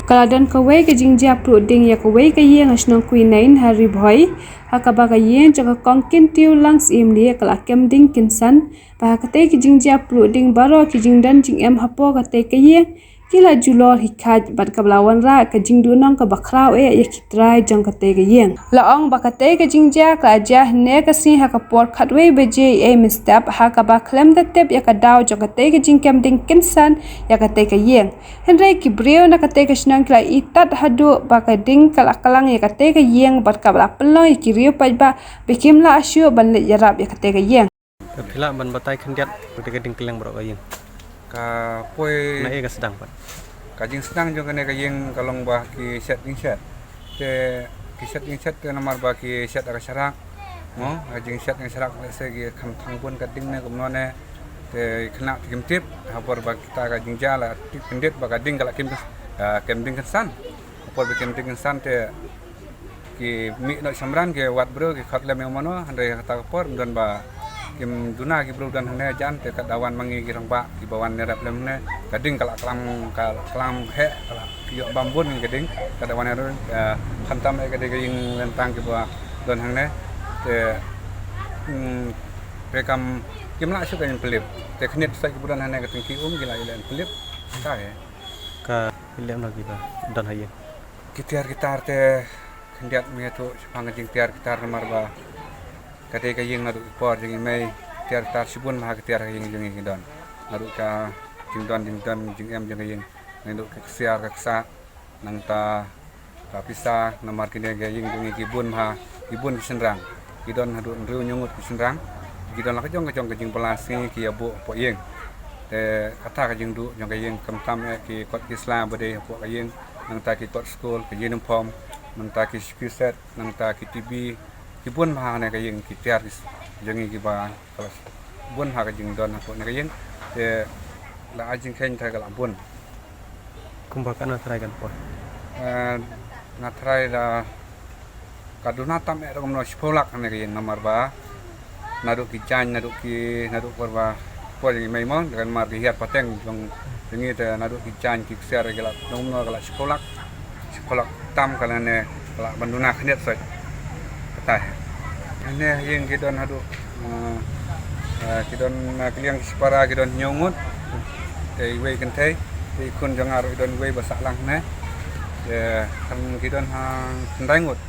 Kaladan kawai ke jingja pruding ya kawai ke yang asnong kuinain hari boy hakaba ka yen jaga kongkin tiu langs imli kala kem ding kinsan pa kate ke jingja pruding baro ke jingdan jing em hapo kate ke yen kila julor hikat bat kablawan ra ke jingdunong ke bakrau ya kitrai jang kate ke yen laong bakate ke jingja ka aja ne ka si hakapor khatwe beje e mistap hakaba klem da tep ya ka daw jang kate ke jingkem ding kinsan ya kate ke yen henry kibreo na kate ke snang kla itat hadu bakading kala kalang ya kate ke yen bat kabla pelong kirio pajba bekimla asyu ban le yarab ya kate ke yen Kila ban batai kendiat ketika dingkelang bro kayeng. Ka poi Na ega sedang pan. Kajing sedang jo kene kayeng kalong bah ki set ding set. Te ki set ding set te namar bah ki set aga sarak. Mo kajing set ding sarak se ki kham thang pun kading ne kumno ne te khna tim tip hapor bah kita kajing jala tip kendit bah kading kala kim kem ding san. Hapor bah kem ding san te ki mi no samran ke wat bro ki khatle me mono handai kata por dan ba kim duna ki bro dan hane jan te kadawan mangi ki rang ba ki bawan nerap lemne kading kala kelam he kala ki bambun kading kadawan ero khantam e kading ing lentang ki ba dan hane te rekam kim la su kan pelip te khnit sa ki budan hane kading ki gila ilen pelip ta he Ka ilem lagi ba dan hayeng. Kitar te kendiat me to sepang jing tiar kitar nomor ba kate ka yeng nadu por jing mai tiar tar sibun ma tiar yeng jing don nadu ka jing don jing em jing yeng nadu ka siar ka sa nang ta ka pisa nomor kine ga yeng jing kibun ma kibun senrang kidon nadu riu nyungut senrang kidon la ka jong ka jing pelasi ki abu po yeng te kata ka jing du jong ka yeng kam tam ki kot islam bade po ka yeng nang ta ki kot school ka yeng pom nang ta ki spiset nang ta ki tv kibun ma ne ka yeng ki tiar jengi ki ba kelas bun ha ka jing don ko ne ka yeng te la ajing khen ta ka la bun Kumbakan na try kan po. na try la kaduna tam e rom no spolak ne ka yeng nomor ba nadu ki chan nadu korba por ni mai mon kan mar ki hiat pateng jong jengi te nadu ki chan ki ser ka la nom no ka la spolak tam kala ne kala banduna khnet sa kata ne yeng kidon hadu kidon kliang sipara kidon nyongut te we kan te kun jangar kidon we basak lang ne kan kidon ha ndangut